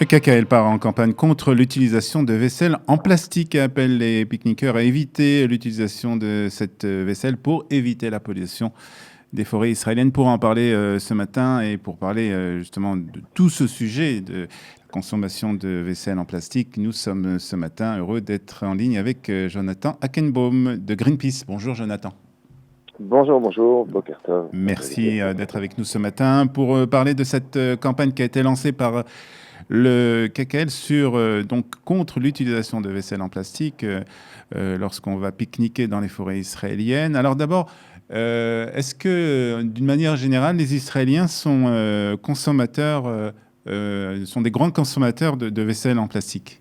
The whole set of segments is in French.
Le KKL part en campagne contre l'utilisation de vaisselle en plastique et appelle les pique-niqueurs à éviter l'utilisation de cette vaisselle pour éviter la pollution des forêts israéliennes. Pour en parler ce matin et pour parler justement de tout ce sujet de la consommation de vaisselle en plastique, nous sommes ce matin heureux d'être en ligne avec Jonathan Hackenbaum de Greenpeace. Bonjour Jonathan. Bonjour, Boker Tov. Merci d'être avec nous ce matin pour parler de cette campagne qui a été lancée par le KKL donc contre l'utilisation de vaisselle en plastique lorsqu'on va pique-niquer dans les forêts israéliennes. Alors d'abord, est-ce que d'une manière générale, les Israéliens sont consommateurs, sont des grands consommateurs de vaisselle en plastique?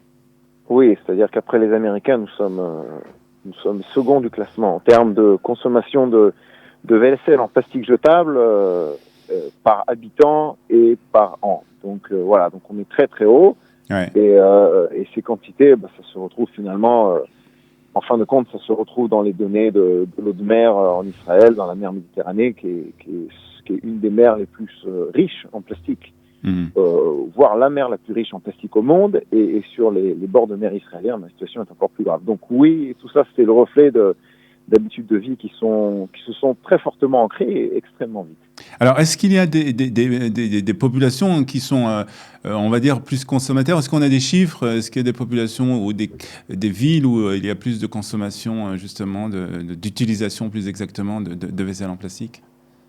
Oui, c'est-à-dire qu'après les Américains, nous sommes second du classement en termes de consommation de vaisselle en plastique jetable par habitant et par an. Donc voilà, donc on est très très haut. Ouais. Et ces quantités, ça se retrouve finalement, en fin de compte, ça se retrouve dans les données de l'eau de mer en Israël, dans la mer Méditerranée, qui est une des mers les plus riches en plastique. Voire la mer la plus riche en plastique au monde, et sur les bords de mer israéliens, la situation est encore plus grave. Donc oui, tout ça, c'est le reflet d'habitudes de vie qui se sont très fortement ancrées et extrêmement vite. Alors, est-ce qu'il y a des populations qui sont, on va dire, plus consommateurs? Est-ce qu'on a des chiffres? Est-ce qu'il y a des populations ou des villes où il y a plus de consommation, justement, d'utilisation plus exactement de vaisselle en plastique?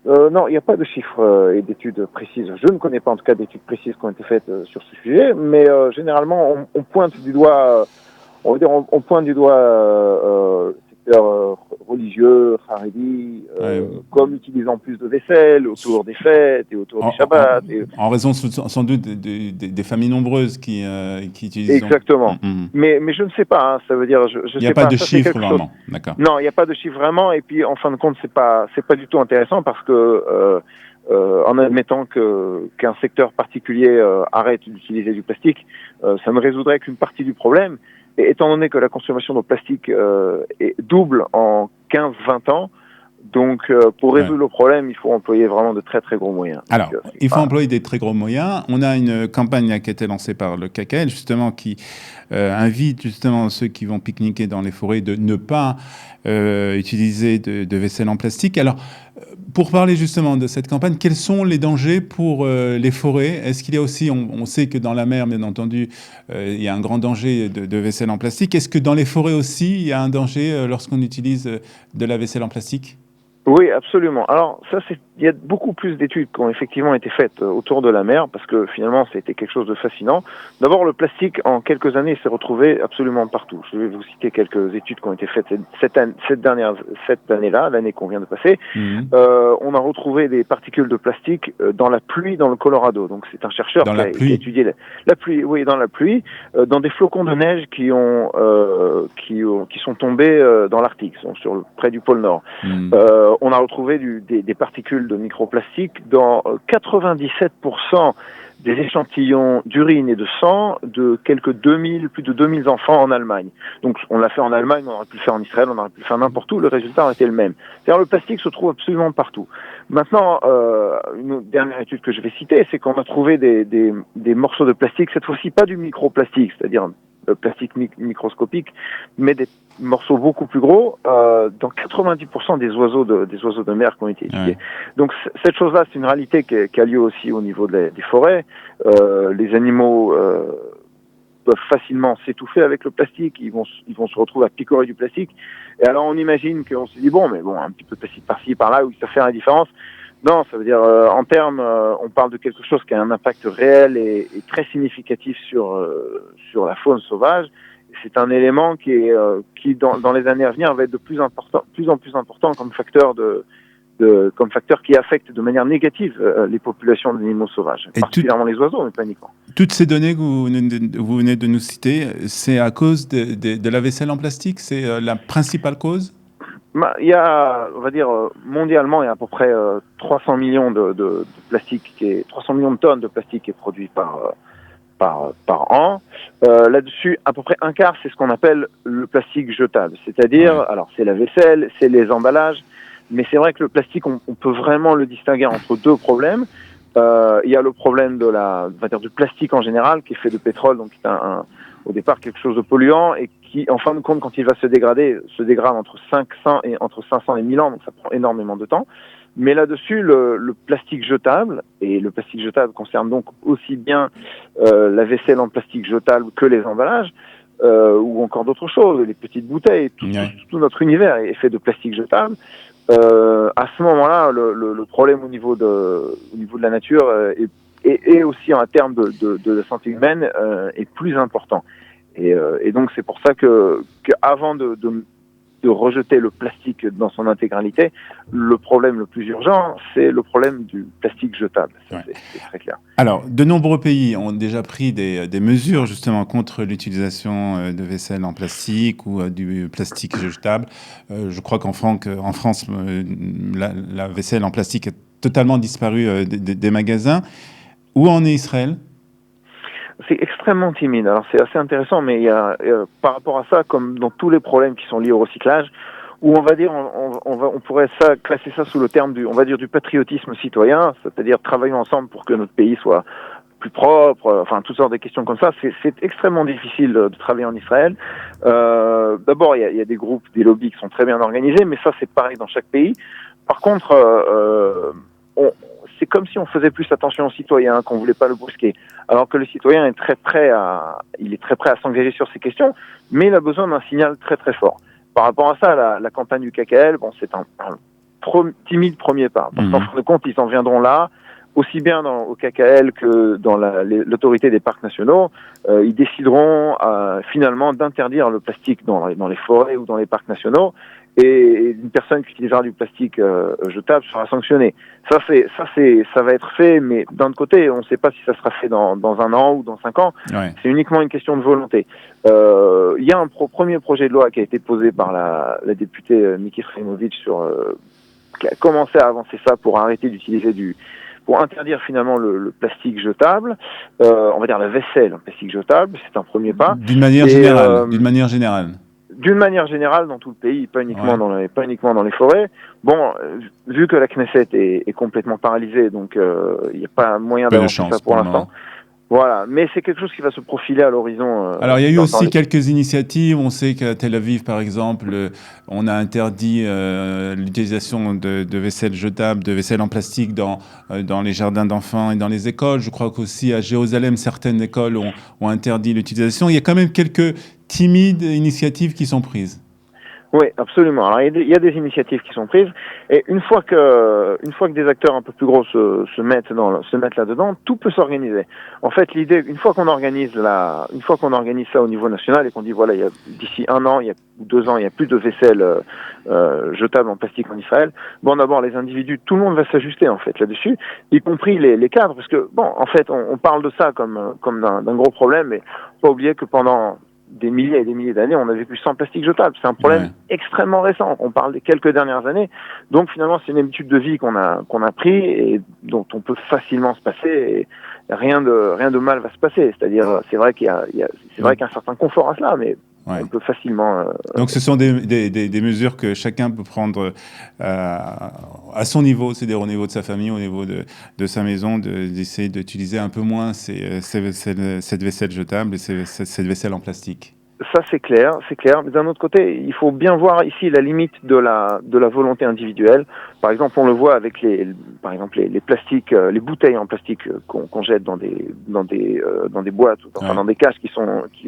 Non, il n'y a pas de chiffres et d'études précises. Je ne connais pas en tout cas d'études précises qui ont été faites sur ce sujet, mais généralement on pointe du doigt, on va dire, on pointe du doigt le secteur religieux, haredi, comme utilisant plus de vaisselle autour des fêtes et autour du Shabbat. En raison sans doute des familles nombreuses qui utilisent. Exactement. Mais je ne sais pas. Hein, ça veut dire, je sais pas. Il n'y a pas de chiffres vraiment. D'accord. Non, il n'y a pas de chiffres vraiment. Et puis en fin de compte, c'est pas du tout intéressant parce que en admettant qu'un secteur particulier arrête d'utiliser du plastique, ça ne résoudrait qu'une partie du problème. Et étant donné que la consommation de plastique est double en 15-20 ans, donc pour résoudre le problème, il faut employer vraiment de très très gros moyens. Alors, il faut employer des très gros moyens. On a une campagne qui a été lancée par le KKL, justement, qui invite justement ceux qui vont pique-niquer dans les forêts de ne pas utiliser de vaisselle en plastique. Alors, pour parler justement de cette campagne, quels sont les dangers pour les forêts? Est-ce qu'il y a aussi, on sait que dans la mer, bien entendu, il y a un grand danger de vaisselle en plastique. Est-ce que dans les forêts aussi, il y a un danger lorsqu'on utilise de la vaisselle en plastique? Oui, absolument. Alors ça, il y a beaucoup plus d'études qui ont effectivement été faites autour de la mer, parce que finalement, c'était quelque chose de fascinant. D'abord, le plastique, en quelques années, s'est retrouvé absolument partout. Je vais vous citer quelques études qui ont été faites cette année-là, l'année qu'on vient de passer. On a retrouvé des particules de plastique dans la pluie dans le Colorado. Donc c'est un chercheur qui a étudié la pluie, oui, dans la pluie, dans des flocons de neige qui sont tombés dans l'Arctique, près du pôle Nord. On a retrouvé des particules de microplastiques dans 97% des échantillons d'urine et de sang de plus de 2000 enfants en Allemagne. Donc on l'a fait en Allemagne, on aurait pu le faire en Israël, on aurait pu le faire n'importe où, le résultat aurait été le même. C'est-à-dire le plastique se trouve absolument partout. Maintenant, une dernière étude que je vais citer, c'est qu'on a trouvé des morceaux de plastique, cette fois-ci pas du microplastique, c'est-à-dire plastique microscopique, mais des morceaux beaucoup plus gros dans 90% des oiseaux de mer qui ont été étudiés. Donc cette chose-là, c'est une réalité qui a lieu aussi au niveau des forêts. Les animaux peuvent facilement s'étouffer avec le plastique, ils vont se retrouver à picorer du plastique. Et alors on imagine qu'on se dit un petit peu de plastique par-ci, par-là, où ça fait la différence. Non, ça veut dire, en termes, on parle de quelque chose qui a un impact réel et très significatif sur la faune sauvage. C'est un élément qui dans les années à venir va être de plus en plus important comme facteur qui affecte de manière négative les populations d'animaux sauvages, particulièrement les oiseaux, mais pas uniquement. Toutes ces données que vous venez de nous citer, c'est à cause de la vaisselle en plastique? C'est la principale cause? Il y a, on va dire, mondialement, il y a à peu près 300 millions de plastique 300 millions de tonnes de plastique qui est produit par an. Là-dessus, à peu près un quart, c'est ce qu'on appelle le plastique jetable. C'est-à-dire, alors c'est la vaisselle, c'est les emballages, mais c'est vrai que le plastique, on peut vraiment le distinguer entre deux problèmes. Il y a le problème du plastique en général, qui est fait de pétrole, donc qui est au départ quelque chose de polluant et qui, en fin de compte, quand il va se dégrade entre 500 et 1000 ans, donc ça prend énormément de temps. Mais là-dessus, le plastique jetable, et le plastique jetable concerne donc aussi bien la vaisselle en plastique jetable que les emballages, ou encore d'autres choses, les petites bouteilles, tout notre univers est fait de plastique jetable. À ce moment-là, le problème au niveau de la nature et aussi en termes de la santé humaine est plus important. Et donc c'est pour ça que avant de rejeter le plastique dans son intégralité, le problème le plus urgent, c'est le problème du plastique jetable. C'est très clair. Alors, de nombreux pays ont déjà pris des mesures justement contre l'utilisation de vaisselle en plastique ou du plastique jetable. Je crois qu'en France, la vaisselle en plastique a totalement disparu des magasins. Où en est Israël ? C'est extrêmement timide. Alors c'est assez intéressant, mais il y a par rapport à ça, comme dans tous les problèmes qui sont liés au recyclage, où on va dire, on pourrait classer ça sous le terme du patriotisme citoyen, c'est-à-dire travaillons ensemble pour que notre pays soit plus propre, enfin toutes sortes de questions comme ça. C'est extrêmement difficile de travailler en Israël. D'abord, il y a des groupes, des lobbies qui sont très bien organisés, mais ça c'est pareil dans chaque pays. Par contre, c'est comme si on faisait plus attention aux citoyens, qu'on voulait pas le brusquer. Alors que le citoyen est très prêt à s'engager sur ces questions, mais il a besoin d'un signal très très fort. Par rapport à ça, la campagne du KKL, c'est un timide premier pas. Parce qu'en fin de compte, ils en viendront là, aussi bien au KKL que dans l'autorité des parcs nationaux. Ils décideront finalement d'interdire le plastique dans les forêts ou dans les parcs nationaux. Et une personne qui utilisera du plastique jetable sera sanctionnée. Ça va être fait, mais d'un autre côté, on ne sait pas si ça sera fait dans 1 an ou dans 5 ans. Ouais. C'est uniquement une question de volonté. Il y a un premier projet de loi qui a été posé par la députée Miki Frimovic qui a commencé à avancer ça pour arrêter d'utiliser pour interdire finalement le plastique jetable, on va dire la vaisselle en plastique jetable, c'est un premier pas. D'une manière générale. D'une manière générale dans tout le pays, pas uniquement dans les forêts. Bon, vu que la Knesset est complètement paralysée, donc il n'y a pas moyen d'avancer ça pour l'instant. Voilà, mais c'est quelque chose qui va se profiler à l'horizon. Alors, il y a eu aussi quelques initiatives. On sait qu'à Tel Aviv, par exemple, on a interdit l'utilisation de vaisselle jetable, de vaisselle en plastique dans les jardins d'enfants et dans les écoles. Je crois qu'aussi à Jérusalem, certaines écoles ont interdit l'utilisation. Il y a quand même quelques timides initiatives qui sont prises. Oui, absolument. Alors, il y a des initiatives qui sont prises, et une fois que des acteurs un peu plus gros se mettent là-dedans, tout peut s'organiser. En fait, l'idée, une fois qu'on organise ça au niveau national et qu'on dit voilà, d'ici 1 an, ou 2 ans, il y a plus de vaisselle jetable en plastique en Israël. Bon, d'abord, les individus, tout le monde va s'ajuster en fait là-dessus, y compris les cadres, parce que bon, en fait, on parle de ça comme d'un gros problème, mais faut pas oublier que pendant des milliers et des milliers d'années, on a vécu sans plastique jetable. C'est un problème extrêmement récent. On parle des quelques dernières années. Donc finalement, c'est une habitude de vie qu'on a pris et dont on peut facilement se passer. Et rien de mal va se passer. C'est-à-dire, c'est vrai qu'il y a un certain confort à cela, mais on peut facilement. Donc ce sont des mesures que chacun peut prendre à son niveau, c'est-à-dire au niveau de sa famille, au niveau de sa maison, d'essayer d'utiliser un peu moins cette vaisselle jetable et cette vaisselle en plastique. Ça c'est clair. Mais d'un autre côté, il faut bien voir ici la limite de la volonté individuelle. Par exemple, on le voit avec les plastiques, les bouteilles en plastique qu'on jette dans des boîtes, dans des cages qui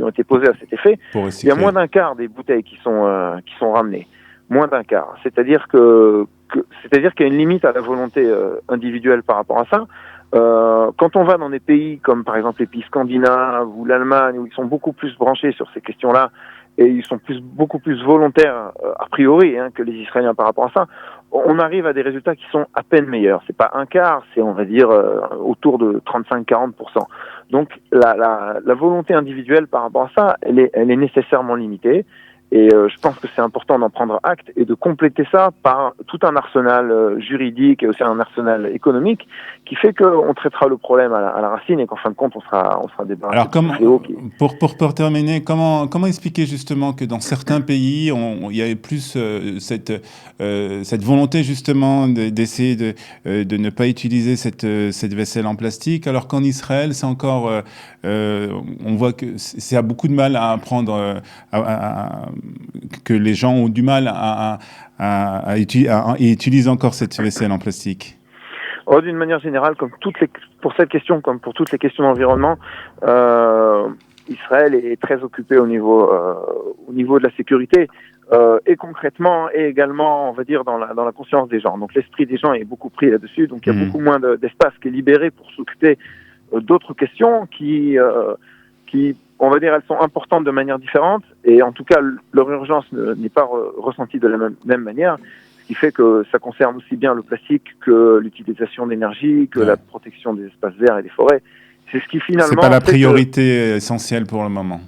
ont été posées à cet effet. Il y a moins d'un quart des bouteilles qui sont ramenées. Moins d'un quart. C'est-à-dire qu'il y a une limite à la volonté individuelle par rapport à ça. Quand on va dans des pays comme par exemple les pays scandinaves ou l'Allemagne où ils sont beaucoup plus branchés sur ces questions-là et ils sont beaucoup plus volontaires a priori que les Israéliens par rapport à ça, on arrive à des résultats qui sont à peine meilleurs. C'est pas un quart, c'est on va dire autour de 35-40%. Donc la volonté individuelle par rapport à ça, elle est nécessairement limitée. Et je pense que c'est important d'en prendre acte et de compléter ça par tout un arsenal juridique et aussi un arsenal économique qui fait qu'on traitera le problème à la racine et qu'en fin de compte, on sera débarrassé. Alors, pour terminer, comment expliquer justement que dans certains pays, il y avait plus cette volonté justement d'essayer de ne pas utiliser cette vaisselle en plastique, alors qu'en Israël, c'est encore, on voit que c'est a beaucoup de mal à apprendre, que les gens ont du mal à utiliser encore cette vaisselle en plastique. Oh, d'une manière générale, pour cette question, comme pour toutes les questions d'environnement, Israël est très occupé au niveau de la sécurité et concrètement et également, on va dire, dans la conscience des gens. Donc l'esprit des gens est beaucoup pris là-dessus, donc il y a beaucoup moins d'espace qui est libéré pour s'occuper d'autres questions qui, on va dire, elles sont importantes de manière différente et en tout cas leur urgence n'est pas ressentie de la même manière. Ce qui fait que ça concerne aussi bien le plastique que l'utilisation d'énergie, que la protection des espaces verts et des forêts. C'est ce qui finalement... C'est pas la priorité essentielle pour le moment.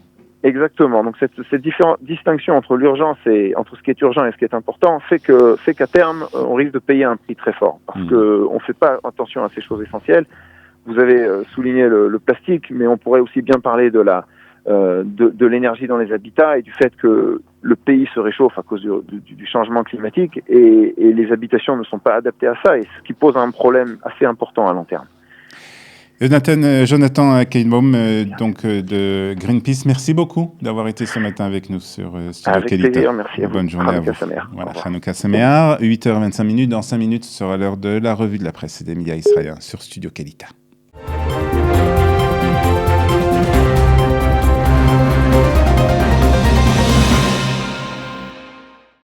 Exactement. Donc cette distinction entre l'urgence et entre ce qui est urgent et ce qui est important fait qu'à terme, on risque de payer un prix très fort. Parce qu'on ne fait pas attention à ces choses essentielles. Vous avez souligné le plastique, mais on pourrait aussi bien parler de l'énergie dans les habitats et du fait que le pays se réchauffe à cause du changement climatique et les habitations ne sont pas adaptées à ça, et ce qui pose un problème assez important à long terme. Jonathan Kainbaum, donc de Greenpeace, merci beaucoup d'avoir été ce matin avec nous sur Studio Kalita. Avec plaisir, merci à vous. Bonne journée à vous. Voilà, Hanouka Samear, 8h25, dans 5 minutes, ce sera l'heure de la revue de la presse et des médias israéliens sur Studio Kalita.